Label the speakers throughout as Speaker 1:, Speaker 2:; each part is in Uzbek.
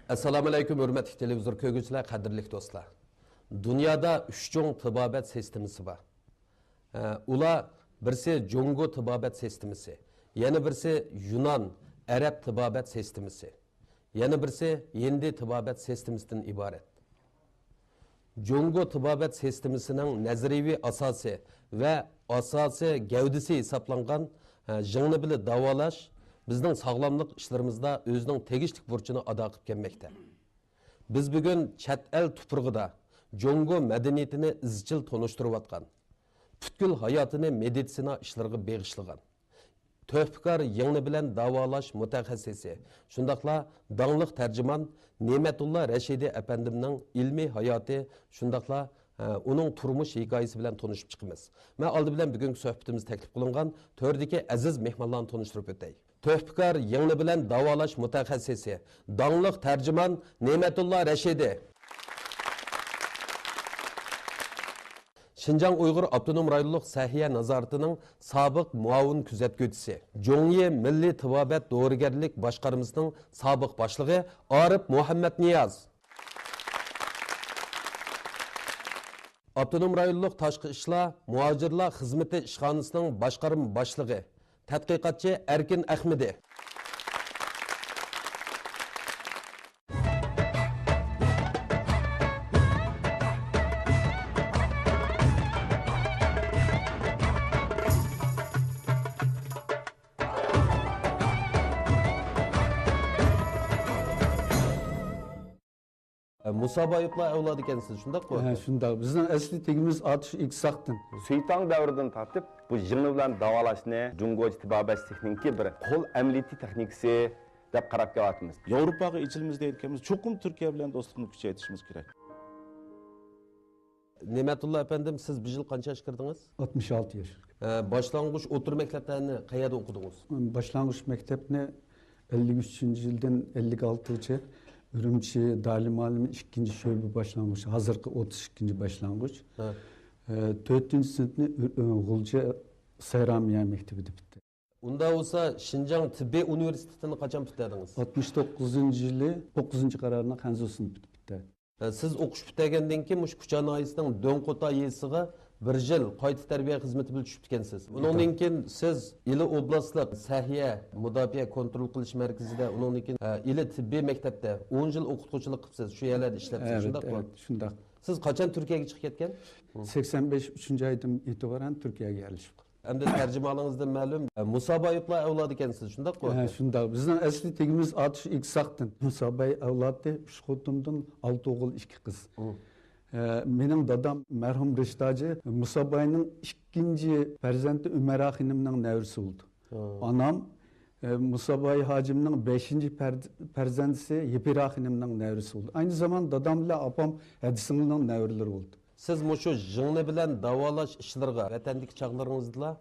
Speaker 1: Assalomu alaykum, hurmatli televizor ko'rguvchilar, qadrli do'stlar. Dunyoda 3 cho'ng tibobat sistemasi bor. Ular birisi Jongo tibobat sistemasi, yana birisi Yunon, Arab tibobat sistemasi, yana birisi Hindi tibobat sistemasidan iborat. Jongo tibobat sistemasining nazariy asosi va asosi gavdisi hisoblangan jingni bilan davolash bizning sog'lomlik ishlarimizda o'zining tegishli burchini ado qilib kelmoqda. Biz bugun chet el tuprug'ida Jongo madaniyatini izchil tonishtirayotgan, butkul hayotini meditsina ishlariga beg'ishlagan, tuhfakor yig'ni bilan davolash mutaxassisi, shundaqla dongliq tarjimon Ne'matullo Rashidi apandimning ilmiy hayoti, shundaqla uning turmush hikoyasi bilan tanishib chiqamiz. Men oldi bilan bugungi suhbatimiz taklif qilingan to'rdagi aziz mehmonlarni tanishtirib o'tay. Tuhfakor yig'ni bilan davolash mutaxassisi, dongliq tarjimon Ne'matullo Rashidi. Şinjan Uyghur Abdunum Rayonluq Sahiya Nazaratining sobiq muavin kuzatuvchisi, Jongye Milliy tibobat dorigarlik boshqarmasining sobiq boshlig'i Arif Muhammad Niyaz. Abdunum Rayonluq Tashqi ishlar muhojirlar xizmati ishxonasining boshqarma boshlig'i, tadqiqotchi Erkin Ahmedi. Musa Bayıplar avladı ekansiz, shundaq ku?
Speaker 2: Ha, shundaq. Bizning asli tegimiz Atish Iksaqdan.
Speaker 3: Suytang davridan tortib bu jingni bilan davolashni Jungoch tibobat texnikasi bir qo'l amaliyoti texnikasi deb qarab kelyapmiz.
Speaker 4: Yevropaga ichilimiz deyotganimiz cho'qim Turkiya bilan do'stlikni kuchaytirishimiz kerak.
Speaker 1: Ne'matullo apandim, siz bu yil qancha yoshga kirdingiz?
Speaker 2: 66 yosh.
Speaker 1: Boshlang'ich o'tir maktablarni qayerda o'qidingiz?
Speaker 2: Boshlang'ich maktabni 53-yildan 56-gacha Ürümçi Dalim Alimi 2. şöbe başlangıç, hazırki 32. başlangıç. 4. sınıfını Gulca Sayramiya Mektebi'de bitti.
Speaker 1: Unda olsa Şinjan Tibbi Üniversitesi'ni kaçan bitirdiniz?
Speaker 2: 69. yılı 9. kararına Hanzo sınıfı bitti.
Speaker 1: Siz o'qish bitgandan keyin mush Kuchan oyisining Do'nqota yesiga 1 yil qayta tarbiya xizmati bilan tushib ketgansiz. Undan keyin siz Ili oblastlik Sahiya mudofaa kontrol qilish markazida, undan keyin Ili tibbiy maktabda 10 yil o'qituvchilik qilibsiz. Shu yerlarda ishlabsiz, shundaqmi?
Speaker 2: Evet, shundaq.
Speaker 1: Siz qachon Turkiyaga chiqib ketgan?
Speaker 2: 85 3. aydan itibaren Türkiye'ye yerleştik.
Speaker 1: Endi tarjimoningizdan ma'lum, Musa Bayıplar avlodi ekansiz, shundaqmi?
Speaker 2: Ha, shundaq. Bizning asli tegimiz Atish Iksaqdan. Musa Bay avlodi 3 xotindan 6 o'g'il 2 qiz. Mening dadam merhum Rishtacı Musa Bay'ning 2. farzandi Umara xonimning nevrisi bo'ldi. Anam Musa Bay hacimning 5. farzandisi Yepira xonimning nevrisi bo'ldi. Aynı zamanda dadam bilan apam Hadisingning nevrileri bo'ldi.
Speaker 1: Siz mushu jingni bilan davolash ishlariga vatandagi chaqlaringizda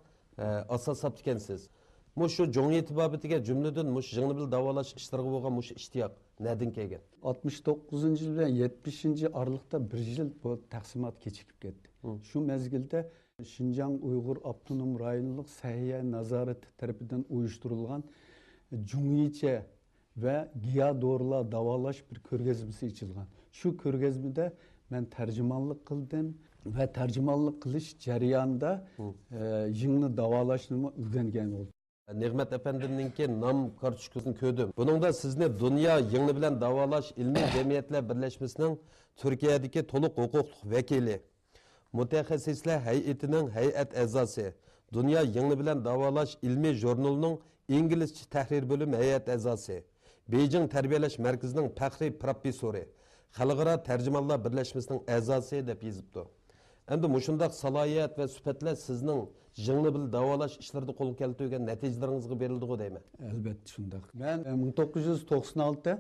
Speaker 1: asos solgansiz. Mushu jongi tibobatiga jumladan mush jingni bilan davolash ishlariga bo'lgan mush ishtiyoq nereden kelgan?
Speaker 2: 69. yil bilan 70. aralıkta 1 yil bu taqsimot kechikib ketdi. Shu mezgilda Şinjan Uyghur Abdunum Rayonluq Sahiya Nazarati tarafidan uyushtirilgan Jungyicha ve giya dorilar davolash bir ko'rgazmasi ichilgan. Shu ko'rgazmada men tarjimonlik qildim va tarjimonlik qilish jarayonida jingni davolashni o'rgangan bo'ldim.
Speaker 1: Ne'mat apandimninki nom kartochkasini ko'rdim. Buningda sizni Dunyo yig'ni bilan davolash ilmiy jamiyatlar birlashmasining Turkiyadagi to'liq huquqli vakili, mutaxassislar hay'atining hay'at a'zosi, Dunyo yig'ni bilan davolash ilmiy jurnalining inglizcha tahrir bo'limi hay'at a'zosi, Beijing tarbiyalash markazining faxriy professori, Xalqaro tarjimonlar birlashmasining a'zosi deb yozibdi. Endi mushundaq salohiyat va sifatlar sizning jingni bilan davolash ishlarida qo'l keltirgan natijalaringizga berildi-ku deyman.
Speaker 2: Albatta shundaq. Men 1996'da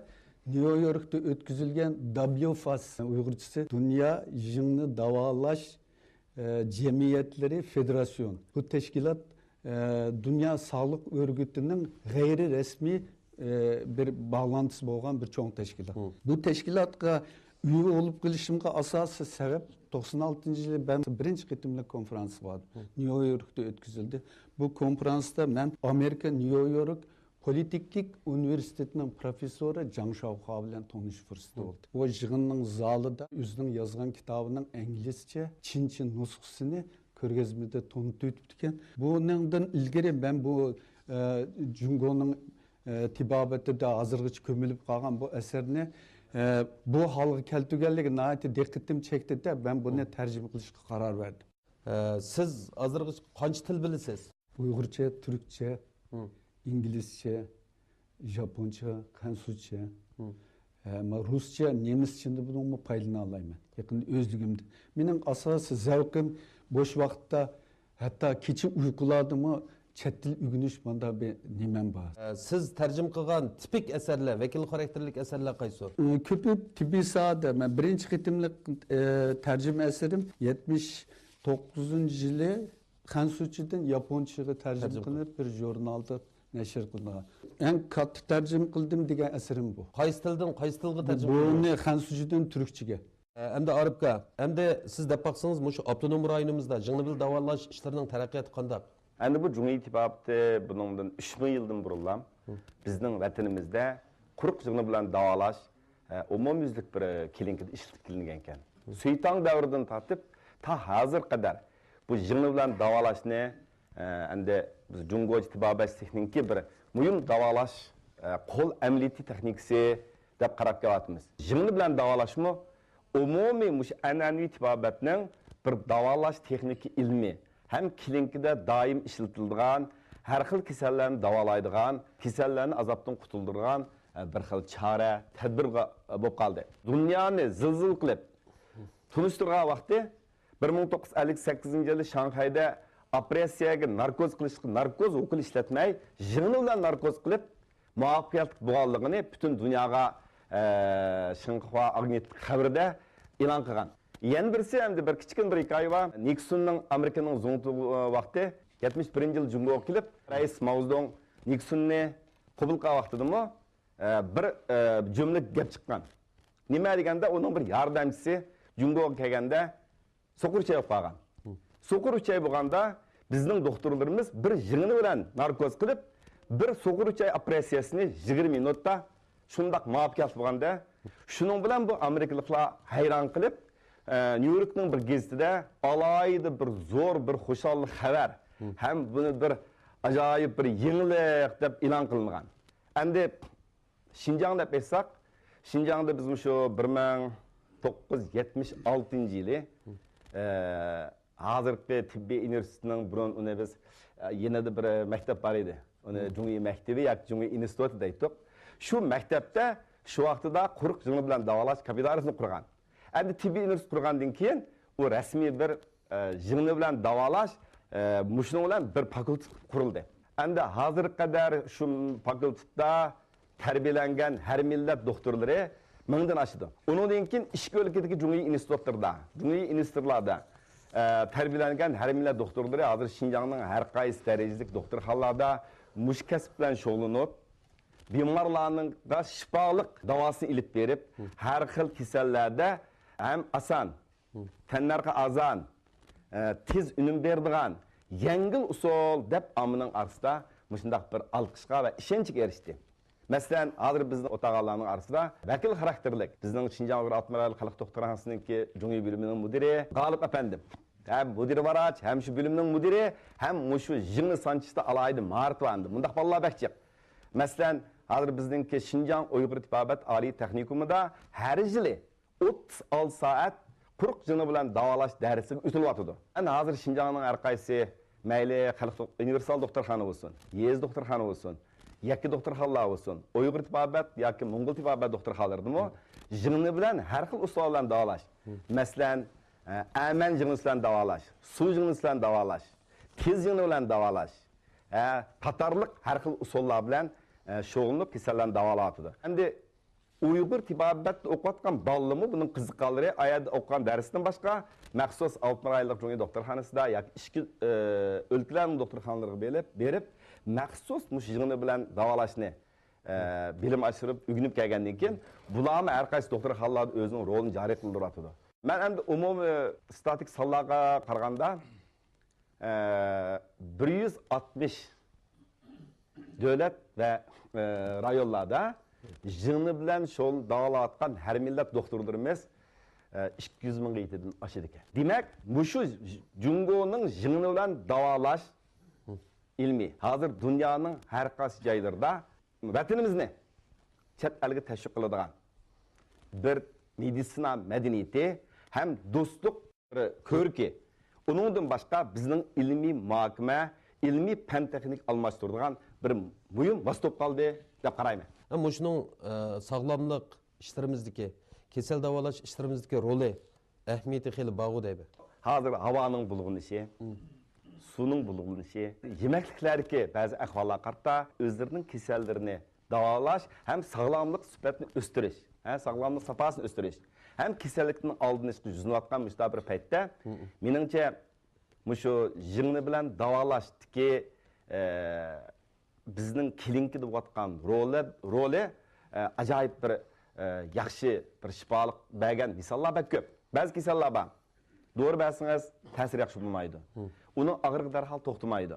Speaker 2: New York'ta o'tkazilgan WFAS Uyg'urchasi Dunyo jingni davolash jamiyatları federasyon. Bu teşkilat Dünya Sağlık Örgütü'nün gayri resmi bir bağlantısı bo'lgan bir cho'ng teşkilat. Bu teşkilatga üye olup gelişimge asası sebep 96. yılı ben birinci qitimlik konferansı vardı. New York'ta ötküzüldü. Bu konferansta ben Amerika New York Politiklik Üniversiteti'nin profesörü Zhang Shaohua bilen tanış fırsatı oldu. O yığının zalida özünün yazgan kitabının İngilizce, Çince nüshasını ko'rgazmada tanıtib o'tgan. Bundan ilgari ben bu Jungo'nun tibabatida hozirgacha ko'milib qolgan bu eserini bu halga keltirganligi nihoyatda diqqatim chekdi-da, ben buni tarjima qilishga qaror verdim.
Speaker 1: Siz hozirgacha qancha til bilasiz?
Speaker 2: Uyg'urcha, turkcha, inglizcha, japoncha, kansucha, ruscha, nemischani bundan foydalana olmayman. Yaqin o'zligimda. Mening asosiy zavqim bo'sh vaqtda hatto kecha uyqulardimi chet til o'rganish manda bir nimam bor.
Speaker 1: Siz tarjima qilgan tipik asarlar, vakil xarakterlik asarlar qaysi?
Speaker 2: Ko'pi tibbiy sohada men birinchi qitimlik tarjima asarim 79-yili Kansuchidan Yaponchaga tarjima qilinib bir jurnalda nashr qilingan. Eng katta tarjima qildim degan asarim bu.
Speaker 1: Qaysi tildan qaysi tilga tarjima
Speaker 2: qildingiz? Buni Kansuchidan turkchaga.
Speaker 1: Endi Arabga, endi siz deb baqsangiz, mushu avtonom rayonimizda jingni davolash ishlarining taraqqiyoti qanday?
Speaker 3: Endi bu Cumhuriyet İttifakı bundan 3000 yıldan burunlam bizning vatanimizda quruq jigni bilan davolash umumyuzlik bir kelinkida ishlatilgan ekan. Suytang davridan tortib ta hozir qadar bu jigni bilan davolashni endi biz Jungochi tibobash texnikasi bir muhim davolash qo'l amaliyoti texnikasi deb qarab kelyapmiz. Jigni bilan davolashmi umumiy mush an'anaviy tibobatning bir davolash texniki ilmi hem kilinkide daim işletildiğin, her xil kasallarni davolaydigan, kasallarni azaptan qutuldirgan bir xil chora, tadbir bo'lib qoldi. Dunyoni zilzil qilib tunishtirgan vaqti 1958-yili Shanxayda operatsiyaga narkoz qilishga narkoz o'qil ishlatmay, jigni bilan narkoz qilib muvaffaqiyat bo'lganligini butun dunyoga Shinhua agentlik xabarida e'lon qilgan. Yeni birisi hem de bir küçük bir hikaye var. Nixon'un Amerika'nın zontu vakti 71 yıl Jungo'ya gelip Reis Mao Zedong Nixon'u kabul kılan vaxtıda mı bir cümle gap çıkan. Nima deganda onun bir yardımcısı Jungo'ya gelgende sokur çay yapılan. Sokur çay bo'lganda bizning doktorlarımız bir jigini bilan narkoz qilib bir sokur çay operatsiyasini 20 minutda shundoq muvaffaqiyat bo'lganda shuning bilan bu Amerikaliklar hayron qilib New York'ның bir gazetida alayda bir zo'r bir xo'shallik xabar ham buni bir ajoyib bir yangilik deb e'lon qilingan. Endi Xinjiang deb aytsak, Xinjiangda biz shu 1976-yili hozirgi tibbiy universitetining burun uni biz yana bir maktab bor edi. Uni Jungi maktabi yoki Jungi instituti deydik. Shu maktabda shu vaqtida quruq jigni bilan davolash kafedrasini qurgan. Endi tibbiy universitet qurgandan keyin u rasmiy bir jigni bilan davolash mushuning bilan bir fakultet qurildi. Endi hozirga qadar shu fakultetda tarbiyalangan har millat doktorlari mingdan oshdi. Undan keyin ishki o'lkadagi Jungi institutlarda tarbiyalangan har millat doktorlari hozir Xinjiangning har qaysi darajalik doktorxonalarda mush kasb bilan shug'ullanib bemorlarning shifolik davosini ilib berib, har xil kasallarda hem asan, tenlerge azan, tez ünüm berdiğen, yengil usul dep amının arasında müşündaq bir alqışqa ve işençik erişti. Mesela hazır bizning otağalarının arasında vakil karakterlik, bizning Xinjiang Uyghur Admiral Xalq Doktorxonasininki Jungi bölümünün müdiri Galip efendim. Hem müdiri Varaç, hem şu bölümünün müdiri, hem şu jigni sanchishda alaydı Mart vandı. Mundaq ballar bekçik. Mesela hazır bizninki Xinjiang Uyghur Tibobat Ali Texnikumida her yili 36 saat quruq jigni bilan davolash darsi o'tilyotdi. Endi hozir Xinjiangning har qaysi mayli xalq universal doktorxona bo'lsin, yez doktorxona bo'lsin, yakki doktorxonalar bo'lsin, Uyg'ur tibobat yoki Mo'ng'ul tibobat doktorxonalarimi jigni bilan har xil usul bilan davolash. Masalan, aman jigni bilan davolash, suv jigni bilan davolash, tez jigni bilan davolash, qatorliq har xil usullar bilan shug'ullanib kasallarni davolayotdi. Endi Uyghur tibobat o'qiyotgan balımı bunun qiziqqanlari ayada o'qigan darsidan boshqa maxsus 6 oylik Jungi doktorxonasida yoki ishki o'lkalarning doktorxonalariga berib maxsus mush jigni bilan davolashni bilim oshirib o'rganib kelgandan keyin bularni har qaysi doktorxonalar o'zining rolini joriy qildiryapti. Men endi umumiy statik sonlarga qaraganda 160 devlet ve rayonlarda jığını bilen şol dağılatkan her millet doktorlarımız 200 bin gıytıdan aşıdı ekan. Demek bu şu Jungo'nun jığını bilen davalaş ilmi. Hazır dünyanın her qaysi joylarida vatanimizni chet elga tashviq qiladigan bir meditsina madaniyati hem do'stlik ko'rki. Uningdan boshqa bizning ilmiy muhokama, ilmiy fan texnik almashtiradigan bir muhim vositib qoldi deb qarayman.
Speaker 1: Ama şunun sağlamlık işlerimizdeki, kesel davalaş işlerimizdeki rolü, ehemmiyeti xeyli bağlı deybi.
Speaker 3: Hazır havanın bulg'unishi, suvning bulg'unishi, yemekliklarki ba'zi ahvollar qarta o'zlarining kasallarini davalash hem sağlamlık sifatini o'stirish, sağlamlık safhasini o'stirish, hem kasallikning oldini olishga yuzinayotgan bir paytda meningcha shu jingni bilan davolashdagi bizning kilinkida bo'layotgan roli ajoyib bir yaxshi bir shifolik bergan misollar bak ko'p. Ba'zi kasallar bor. Doğru bersangiz ta'sir yaxshi bo'lmaydi. Uni og'riq darhol to'xtamaydi.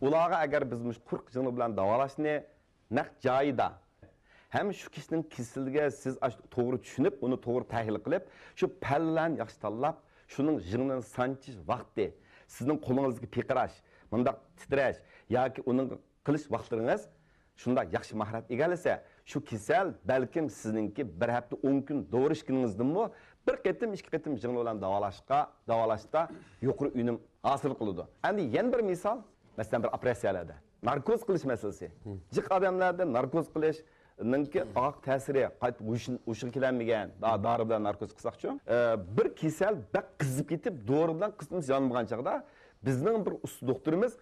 Speaker 3: Ularga agar biz 40 jingni bilan davolashni naq joyida hem şu kişinin kesildiği siz doğru düşünüp, onu doğru tahlil qilib, şu pallan yaxshi tanlab, şunun jingini sanchish vaqti, sizning qo'lingizdagi piqirash, bundaq titrash yoki uning qilish vaqtlaringiz shunda yaxshi mahorat egallasa, şu kasal balkim sizningki bir hafta 10 kun doğrishkiningizdanmi bir qatim, ikki qatim jingni bilan davolashda yuqori unum hosil qiladi. Endi yana bir misol, masalan bir operatsiyalarda narkoz qilish masalasi. Jiq odamlarda narkoz qilish Nınki ağ təsiri qayt uşun kilenmegen dağrı bilen narkoz qısaqçı. Bir kesel bak kızıp gitip doğru bilen kısmımız yanmagan çağda bizning bir doktorumuz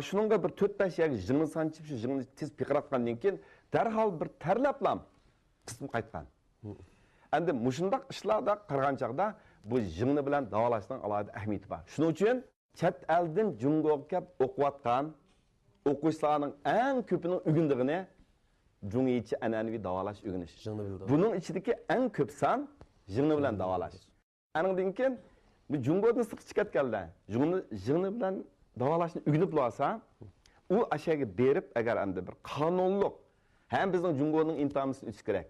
Speaker 3: şununla bir 4-5 yak jingni sanchib şu jingni tez piqiratgandan keyin darhol bir terlaplam qism qaytgan. Endi mushundaq ishlarda qirgan chaqda bu jingni bilan davolashning alohida ahamiyati bor. Shuning uchun chet eldan Jungoga kelib o'qiyotgan o'quvchilarning eng ko'pining ugundigini Cumhuriyetçi annenevi davalaş öğreniş. Bunun içindeki en köp san jingni bilan davalaş. Anından keyin bu Jungodan sık çıkat geldi. Jingni bilan davalashni öğrenip olsa, u aşağı berip agar endi bir qonunliq hem bizning Jungoning imtihonini o'tish kerak.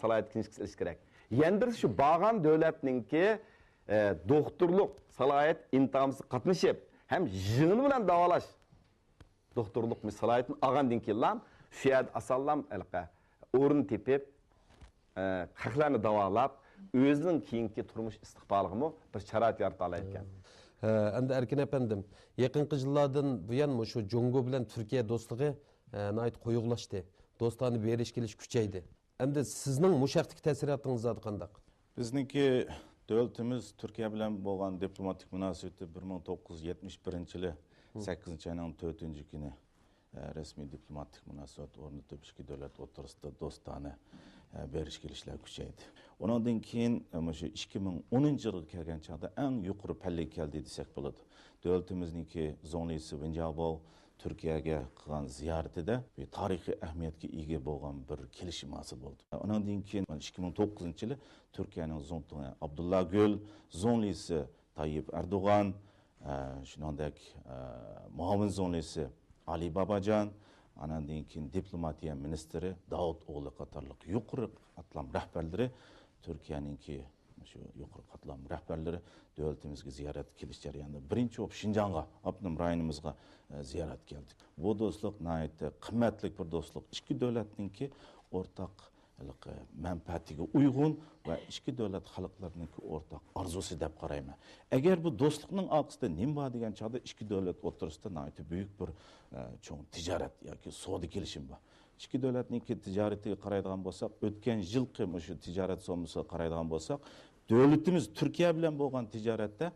Speaker 3: Salohiyat kinchisi olish kerak. Yana bir shu bağan davlatninki doktorluq salohiyat imtihonida qatnashib, hem jingni bilan davalash doktorluq salohiyatini olgandan keyin şu yerda asallam alqa o'rin tepib, haqlarni davolab, o'zining keyingi turmush istiqbolig'ini bir sharoit yarata olar ekan.
Speaker 1: Endi Erkin efendim, yaqinqi yillardan buyon shu Jungo bilan Turkiya do'stligi nihoyat quyuqlashdi. Do'stlarni berish kelish kuchaydi. Endi sizning mushaqdagi ta'siriyotingiz qanday?
Speaker 4: Bizniki davlatimiz Turkiya bilan bo'lgan diplomatik munosabatni 1971-yili 8-oyning 4-kuni resmi diplomatik munosabat o'rnatib ikki davlat o'rtasida do'stona berish kelishlar kuchaydi. Undan keyin shu 2010-yilga kelgan chaqda eng yuqori pallaga keldi desak bo'ladi. Davlatimizniki zonlisi Vinjabo Turkiyaga qilgan ziyoratida bir tarixiy ahamiyatga ega bo'lgan bir kelishim hosil bo'ldi. Undan keyin 2009-yili Turkiyaning zonlisi Abdullah Gül, zonlisi Tayyip Erdo'g'an, shuningdek muavin zonlisi Ali Babacan, anandan keyin diplomatiya ministri Davud o'g'li qatorliq yuqori qatlam rahbarlari Turkiyaninki shu yuqori qatlam rahbarlari davlatimizga ziyorat kelish jarayonida birinchi bo'lib Shinjonga, abnum rayonimizga ziyorat keldik. Bu do'stlik nihoyatda qimmatli bir do'stlik. Ikki davlatninki o'rtaq manfaatiga uyg'un va ikki davlat xalqlarining o'rtaq orzusi deb qarayman. Agar bu do'stlikning orqasida nima bor degan chog'da ikki davlat o'rtasida nihoyatda buyuk bir cho'ng tijorat yoki savdo kelishim bor. Ikki davlatning tijoratiga qaraydigan bo'lsak, o'tgan yilqi shu tijorat so'misiga qaraydigan bo'lsak, davlatimiz Turkiya bilan bo'lgan tijoratda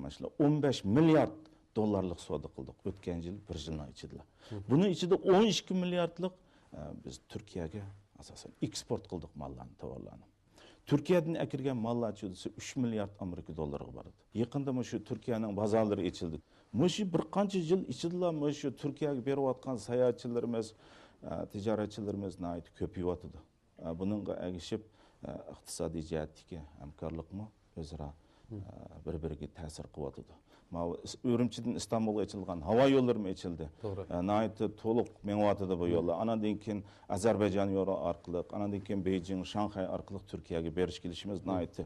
Speaker 4: mana 15 milliard dollarlik savdo qildik o'tgan yil bir yilning ichida. Buning ichida 12 milliardlik biz Turkiyaga asosan eksport qildik mallarni, tovarlarni. Turkiyadan akirgan mallar ichida 3 milliard Amerika dollariga boradi. Yaqinda shu Turkiyaning bozorlari ochildi. Shu bir qancha yil ichida shu Turkiyaga berayotgan sayohatchilarimiz, tijoratchilarimiz nihoyat ko'payyapti. Buningga ergishib iqtisodiy jihatdagi hamkorlikmi o'zaro bir-biriga ta'sir qilyotidi. Urumchidan Istanbulga ochilgan havo yo'llari ochildi. Nihoyatda to'liq menyapti bu yo'llar. Andan keyin Ozarbayjon yo'li orqali, andan keyin Beijing, Shanxay orqali Turkiyaga berish kelishimiz nihoyatda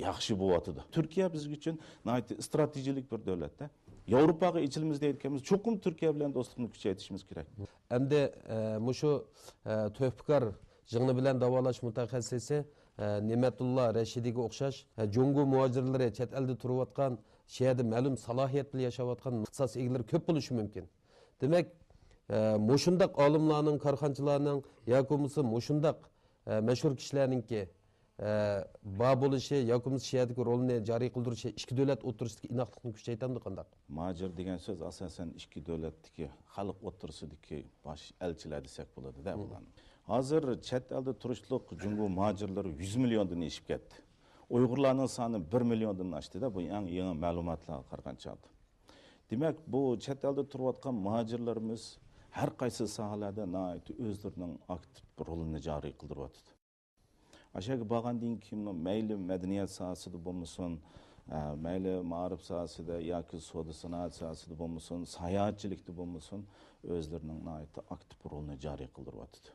Speaker 4: yaxshi bo'lyapti. Turkiya biz uchun nihoyatda strategik bir davlat-da. Yevropaga ichilimiz deyotganimiz cho'qim Turkiya bilan do'stlikni kuchaytirishimiz kerak.
Speaker 1: Endi mushu To'fkar jig'ni bilan davolash mutaxassisi Ne'matullo Rashidiga o'xshash Jungo muhojirlari chet elda turayotgan şehirde ma'lum salohiyat bilan yashayotgan ixtisos egalari ko'p bo'lishi mumkin. Demak, mushundaq olimlarning, korxonchilarning yoki bo'lmasa mushundaq mashhur kishilarningki ba bo'lishi yoki bo'lmasa sheherdagi rolini joriy qildirishi ikki davlat o'rtasidagi inoqlikni kuchaytiradi qanday?
Speaker 4: Muhojir degan so'z asosan ikki davlatdagi xalq o'rtasidagi bosh elchilar desak bo'ladi-da bularni. Hozir chet elda turishliq Jungo muhojirlari 100 milliondan oshib ketdi. Uyg'urlarning soni 1 milliondan oshdi-da, bu yangi ma'lumotlarga qaraganda. Demak, bu chet elda turayotgan muhojirlarimiz har qaysi sohalarda o'zlarining aktiv rolini joriy qildiryapti. Aşağı bağandığın kim mayli medeniyet sahasida bo'lmasin, mayli ma'rif sahasida yoki savdo sanoat sahasida bo'lmasin, sayohatchilikda bo'lmasin, o'zlarining aktiv rolini joriy qildiryapti.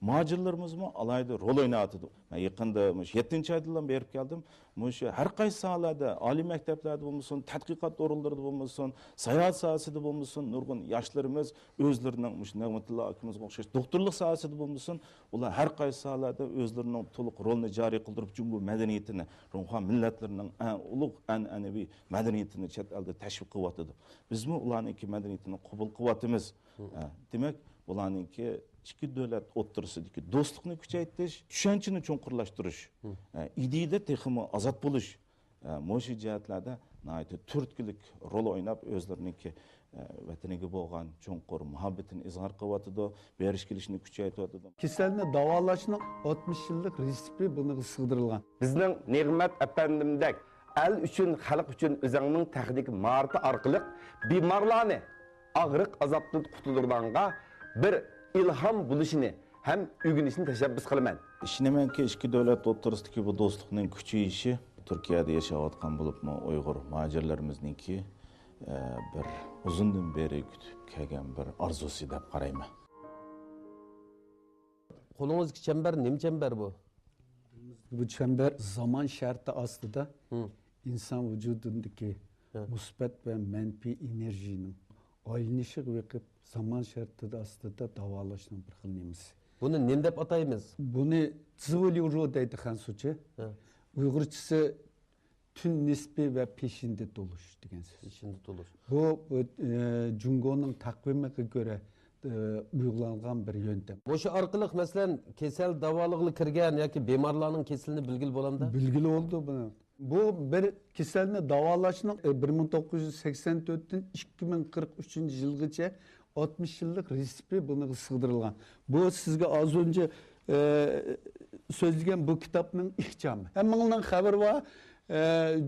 Speaker 4: Muhojirlarimizmi alayda rol o'ynayapti. Men yaqinda 7-oydan berib keldim. Mushu har qaysi sohalarda, oliy maktablarda bo'lmasin, tadqiqot o'rinlarida bo'lmasin, sayohat sohasida bo'lmasin, nurg'un yoshlarimiz o'zlarining mush Ne'matullo akimizga o'xshash doktorlik sohasida bo'lmasin, ular har qaysi sohalarda o'zlarining to'liq rolini joriy qildirib, Jungo madaniyatini, ruhan millatlarining ulug' an'anaviy madaniyatini chet elda tashviq qilyapti. Bizmi ularning madaniyatini qabul qilyapmiz. Demak, ularningki ikki davlat o'rtasidagi do'stlikni kuchaytirish, tushunchani cho'nqurlashtirish, ideyada texmo ozod bo'lish, mo'shu jihatlarda turtkilik rol o'ynab o'zlariningki vataniga bo'lgan cho'nqur muhabbatini izhor qilyapti, berish kelishni kuchaytiryapti.
Speaker 2: Kasalni davolashning 60 yillik retsepti buni sig'dirilgan.
Speaker 3: Bizning Ne'mat apandimdek el uchun, xalq uchun o'zingning texnik marti orqali bemorlarni og'riq azobdan qutuldirganga bir ilham buluşini hem ügünüşünü teşebbüs kılman.
Speaker 4: İşinemenki ikki davlat o'rtasidagi bu do'stlikning kuchayishi Turkiyada yashayotgan bo'libmi Uyg'ur muhojirlarimizninki bir uzundan beri kutib kelgan bir orzusi deb qarayman.
Speaker 1: Qo'lingizdagi chambar nima chambar bu?
Speaker 2: Bu chambar zaman şartı aslida inson vücudundaki musbat ve menfi enerjinin aylanışı vekip zaman şartida aslida davolashning bir xil nemisi.
Speaker 1: Buni nima deb ataymiz?
Speaker 2: Buni zivoliru deydi Xansuchi. Uyg'urchasi tun nisbi ve peşinde doluş degan so'z.
Speaker 1: Peşinde doluş.
Speaker 2: Bu Jungoning takvimiga göre uygulangan bir yöntem.
Speaker 1: O'sha orqali masalan kasal davolig'i kirgan yoki bemorlarning kesilini bilgil bo'lamda?
Speaker 2: Bilgili oldu bunu. Bu bir kasalni davolashning 1984dan 2043 yilgacha 60 yıllık resepti bunu sığdırılan. Bu sizge az önce sözleyen bu kitabın ihcamı. Hem bundan haber var.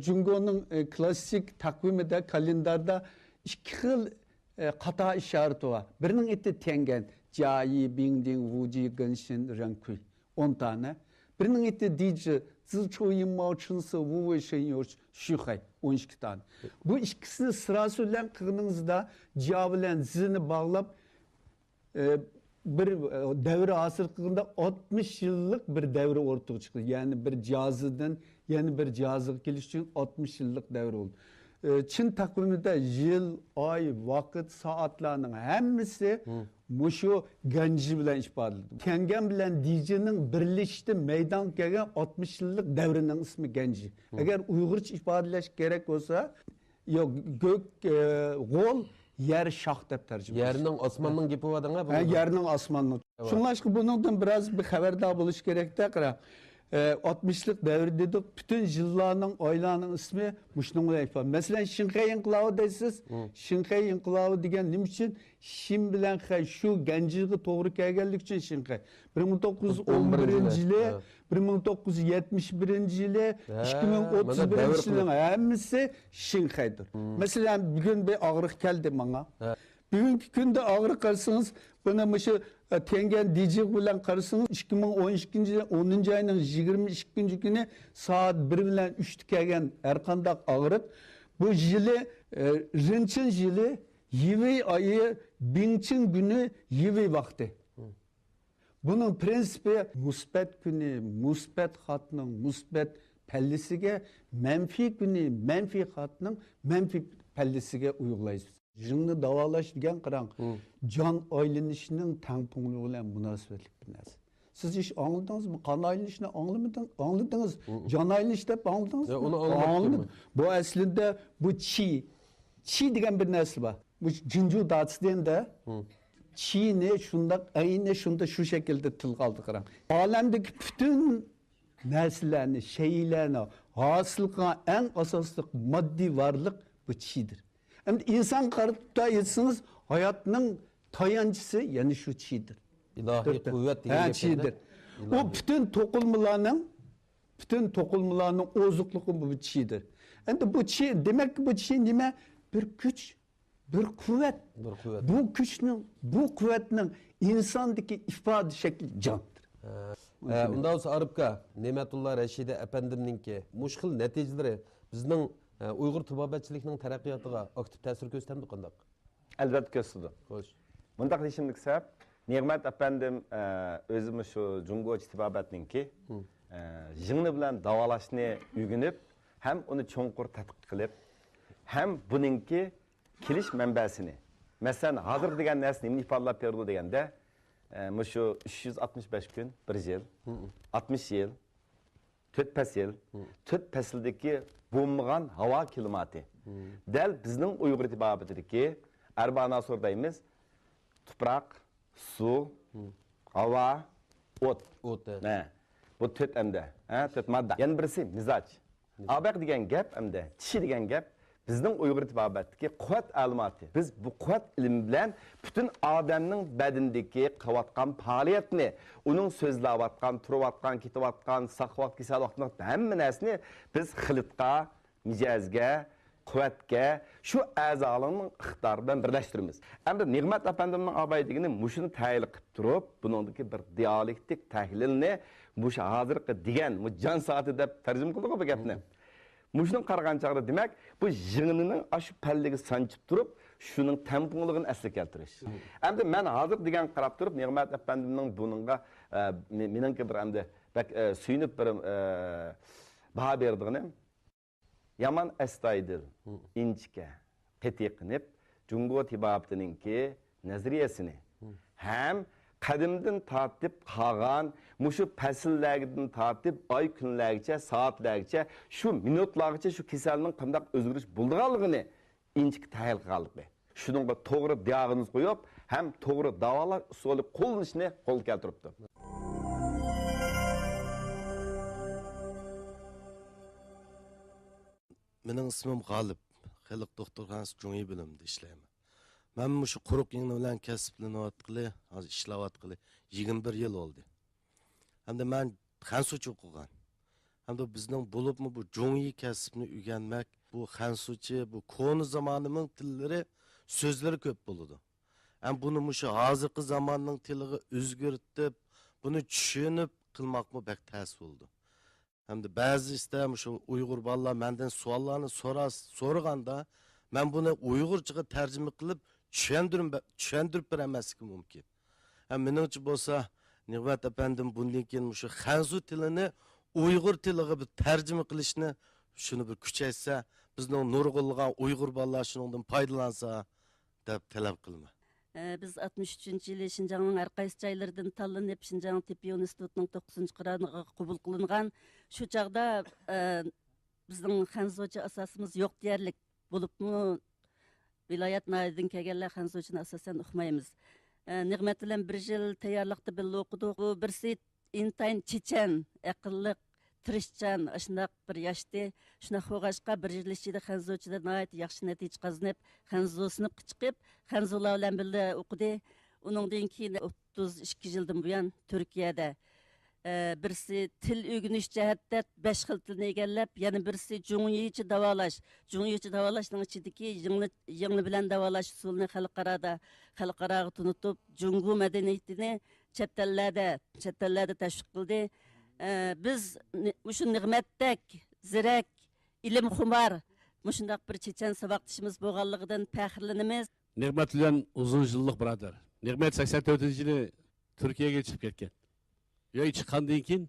Speaker 2: Jungo'nun klasik takviminde, kalendarda iki yıl kata işareti var. Birinin eti tengen, Cayi, Bingding, Wuji, Genshin, Renkui. 10 tane. Birinin eti Dici, Zilçoyin, Maoçinsi, Wu Shenyor, Şuhay. 12 tane. Bu ikisini sırasıyla kığınızda Cavilen zini bağlap bir devre asır kığında 60 yıllık bir devre ortaya çıktı. Yani bir cihazıdan yeni bir cihazı geliş için 60 yıllık devre oldu. Çin takviminde yıl, ay, vakit, saatlerinin hepsi muşu genci bilen ifade edildi. Kengen bilen Dici'nin birleşti meydan gelen 60 yıllık devrinin ismi genci. Eğer Uygurca ifadeleş gerek olsa yok gök gol yer şah dep tercüme.
Speaker 1: Yerning osmonning gepi wadanga bu.
Speaker 2: Yerning osmonning. Şunlaşkı bundan biraz bir haberdar buluş gerek de 60'lık devir dedik. Bütün yıllarının, aylarının ismi muşnunla ifade. Mesela Şinxay İnkılabı deysiz. Şinxay İnkılabı degen ne için? Şin bilen xay şu genciliği doğru gelgelik için Şinxay. 1911 yılı, 1971 yılı, 2031 yılı hepsi Şinxay'dır. Mesela bugün bir ağırlık geldi bana. Bugünkü kunda ağır qarsanız, buna şu tengen dijik bilen qarsanız 2012 10 ayının 22 günü saat 1 bilen 3'te kelgen her qandaq ağırıp bu yılı rinçin yılı yivi ayı binçin günü yivi vakti. Bunun prensibi musbat günü, musbat xatının musbat pellisiga, menfi günü, menfi xatının menfi pellisiga uygulayız. Jingni davalash degan qarang, jon aylanishning tangpungligi bilan munosabatlik bir narsa. Siz ish angladingizmi? Qon aylanishini angladingiz? Jon aylanish deb angladingizmi?
Speaker 1: Onu anladım.
Speaker 2: Bu aslında bu chi degan bir narsa bor. Bu Jinju Dats'da Çiğne şunda aynı şunda şu şekilde tıl kaldı qarang. Alemdeki bütün narsalarni, şeylerini hasıl kılan en asaslı maddi varlık bu çiğdir. Hem insan qarıpta etsiniz hayatının tayancısı yani şu çiğdir.
Speaker 1: İlahi kuvvet degan
Speaker 2: çiğdir. O bütün tokulmalarının ozukluğu bu çiğdir. Hem de bu çiğ demek ki bu çiğ nime bir güç, bir kuvvet. Bu güçün, bu kuvvetinin insandaki ifade şekli candır.
Speaker 1: Undan sonra Arıpka, Nemetullah Reşidi Efendim'ninki muşkil neticeleri bizning Uyghur tıbabetçilikning taraqqiyotiga aktiv ta'sir ko'rsatdi qanday?
Speaker 3: Albatta ko'rsatdi.
Speaker 1: Xo'sh.
Speaker 3: Bundaq deyishimlik sabab Ne'mat apandim o'zimiz shu Jungochi tibobatninki jingni bilan davolashni o'rganib, ham uni cho'nqur tadqiq qilib, ham buningki kelish manbasini, masalan, hozir degan narsani nima ifodalab berdi deganda, shu 365 kun, 1 yil, 60 yil, 4 fasl, 4 fasldagi bo'lmagan havo klimati. Dal bizning Uyg'ur tibobatidagi arba nasor deymiz. Toprak, su, hava, o't. Ne? Bu 4 emde. 4 madde. Yani birisi mizaç. Abaq degan gap emde, tishi degan gap bizning Uyg'ur tibobatidagi quvvat almati. Biz bu quvvat ilmi bilan butun odamning badindagi qilayotgan faoliyatni, uning so'zlayotgan, turayotgan, ketayotgan, saqlayotgan, kasallikni hamma narsani biz xilitga, mijozga, quvvatga, shu a'zolarning iqtidori bilan birlashtiramiz. Endi Ne'mat apandimning abaydigini mushuni tahlil qilib turib, buningdagi bir dialektik tahlilni mush hozirgi degan jon soati deb tarjima qildik bu gapni. Mushning qaragan chog'da demak, bu jingnining shu palliga sanchib turib, shuning tempunligini asli keltirish. Endi men hozir degan qarab turib, Ne'mat apandimning buningga meningki bir endi suyunib bir baho berdigini yaman astoydil, inchga, qatiqinib, Jungo tibobatiningki nazariyasini ham qadimdan tortib qolgan, mushu fasllardan tortib oy kunlargacha, soatlargacha, shu minutlargacha shu kasalning qanday o'zgarish bo'lganligini inchga tahlil qildik. Shuningga to'g'ri diagnoz qo'yib, ham to'g'ri davolash usuli qo'llanishni qo'lga keltiribdi.
Speaker 5: Mening ismim G'olib. Xalq doktorxonasi Jungi bilimda ishlayman. Men shu quruq yengni bilan kasblanayotgani, hozir ishlayotgani 21 yil oldi. Hamda men Xansuchi o'qigan. Hamda bizning bo'libmi bu Jungi kasbni o'rganmak, bu Xansuchi, bu koni zamonining tillari, so'zlari ko'p bo'ladi. Ham buni shu hozirgi zamonning tiliga o'zgartirib, buni tushunib qilmoqmi bak ta'sir bo'ldi. Hamda ba'zi istam shu Uyg'ur bolalar mendan savollarni so'raganda, men buni Uyg'urchaga tarjima qilib tushuntirib bermasligim mumkin. Ham meningcha bo'lsa, Ne'mat apandim bundan keyin shu Xanzu tilini Uyg'ur tiliga bir tarjima qilishni shuni bir kuchaysa, bizning nurg'ulg'an Uyg'ur bolalar shundan foydalansa deb talab qilaman.
Speaker 6: Biz 63-yılı Şinjan'ın her qaysı joylardan tanlanıp Şinjan Tibbi Institutining 9-qıraniga qabul qilingan. Şu çağda bizning Xanzocha asosimiz yo'q deyarlik bo'libmi, viloyat noyidan kelganlar Xanzochani asosan o'qimaymiz. Ne'mat bilan 1 yil tayyorlikda birga o'qidik. Bu birsi intayin chechan, aqlli, tirishchan, shunday bir yoshda, shunday xo'g'ashqa 1 yil ichida Xanzochida nihoyat yaxshi natija qozonib, Xanzo sinfga chiqib, Xanzolar bilan birga o'qidi. Uningdan keyin 32 yildan buyon Turkiyada birisi til o'rganish jihatda 5 xil tilni egallab, yana birisi jungyichi davolash. Jungyichi davolashning ichidagi yingli bilan davolash usulini xalqaro tunutib, jungu madaniyatini chet ellarda tashviq qildi. Biz shu nig'matdak, zirak, ilm xumar, mushundaq bir chechen saboqdishimiz bo'lganligidan faxrlanamiz.
Speaker 7: Nig'mat bilan uzun yillik birodar. Nig'mat 84-yili Turkiyaga chiqib ketgan. Yo'q chiqqandan keyin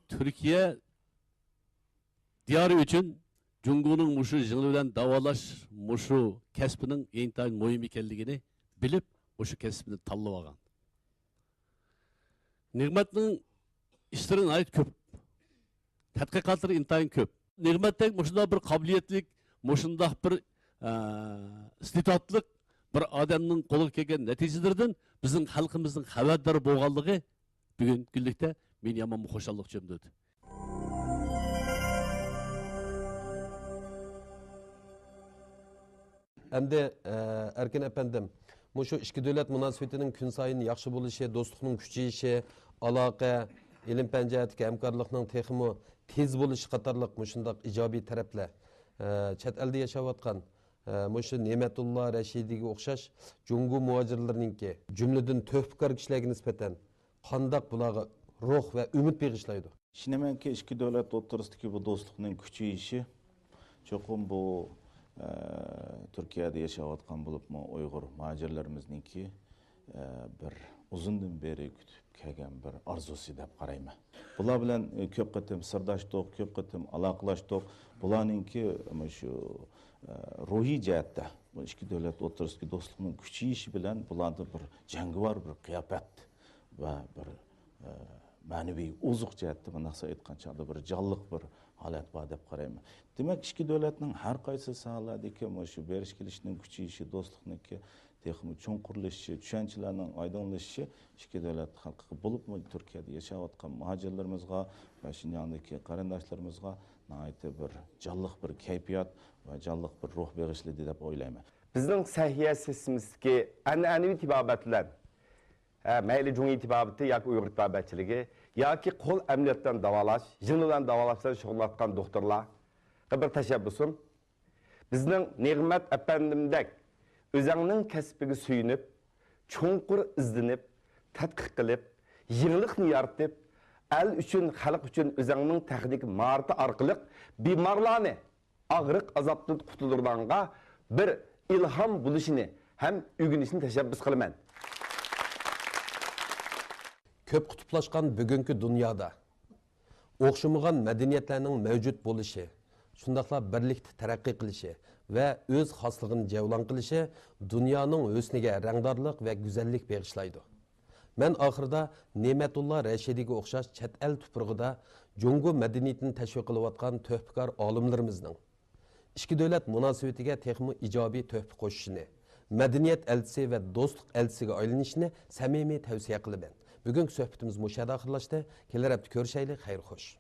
Speaker 7: Turkiya diyori uchun Junguning mushu yig'li bilan davolash mushu kasbining intayin muhim ekanligini bilib, o'sha kasbni tanlab olgan. Nig'matning ishlari nihoyat ko'p. Tadqiqotlari intayin ko'p. Nig'matdek mushundaq bir qobiliyatlik, mushundaq bir istidodli bir odamning qo'liga kelgan natijalardan bizning xalqimizning xabardor bo'lganligi bugun kunlikda meni yomon xursandlik cho'mdirdi.
Speaker 1: Endi Erkin efendim, şu iki devlet münasebetinin gün sayın yaxşı buluşu, dostluğun küçüyüşü, aloqa, ilim penceretki hemkarlıkның texmi tez buluşu qatarlıq muşundaq ijobiy taraflar. Chet elde yaşavatkan Muşu Nemetullah Reşidi'ye okşaş, Cungu muhacirlerinki cümleden töhbikar kişilerine nispeten qandaq bulağı ruh ve ümit begishlaydi.
Speaker 4: Şinemenki iki devlet o'rtasidagi bu do'stlikning kuchayişi cho'qim bu Türkiye'de yaşayotgan bo'libmi Uyg'ur muhacirlarimizningki bir uzundan beri kutib kelgan bir arzusi deb qarayman. Bular bilan ko'p qatim sirdoshdik, ko'p qatim aloqalashdik. Bularningki shu ruhiy jihatda bu ikki davlat o'rtasidagi do'stlikning kuchayishi bilan bularda bir jangovar bir qiyofat va bir ma'naviy ozuq jihatda bunaqsa aytgan chog'da bir jonliq bir holat bor deb qarayman. Demak, ikki davlatning har qaysi sohalardagi shu berish kelishning kuchayishi, do'stlikniki texmi cho'nqurlashishi, tushunchalarning oydinlashishi ikki davlat xalqiga bo'lib Turkiyada yashayotgan muhojirlarimizga va Shinjongdagi qarindoshlarimizga nihoyat bir jonliq bir kayfiyat va jonliq bir ruh bag'ishladi deb o'ylayman.
Speaker 3: Bizning sahiya sesimizki an'anaviy tibobatlar, mayli jungiy tibobati yoki Uyg'ur tibobatchiligi yoki qo'l amaliyotdan davolash, jin bilan davolashdan shug'ullanayotgan doktorlar bir tashabbusum. Bizning Nig'mat apandimdek o'zingning kasbiga suyunib, cho'nqur izlanib, tadqiq qilib, yenilikni yaratib, el uchun, xalq uchun o'zingning texnik maharati orqali bemorlarni og'riq azobdan qutuldirganga bir ilhom bo'lishini ham o'rganishni tashabbus qilaman.
Speaker 1: Köp kutuplaşkan bugünkü dünyada o'xshamagan madaniyatlarning mavjud bo'lishi, shundaqla birlikda taraqqiy qilishi va o'z xosligini javlon qilishi dunyoning husniga rangdorlik va go'zallik bag'ishlaydi. Men oxirida Ne'matulloh Rashidiga o'xshash chet el tuprog'ida Jungu madaniyatini tashviq qilayotgan töhbikor olimlarimizning ikki davlat munosabatiga texmi ijobiy töhfa qo'shishini, madaniyat elchisi va do'stlik elchisiga aylanishini samimiy tavsiya qilaman. Bugünkü söhbetimiz muşahede ahırlaştı. Keler hafta görüşeyle, hayır hoş.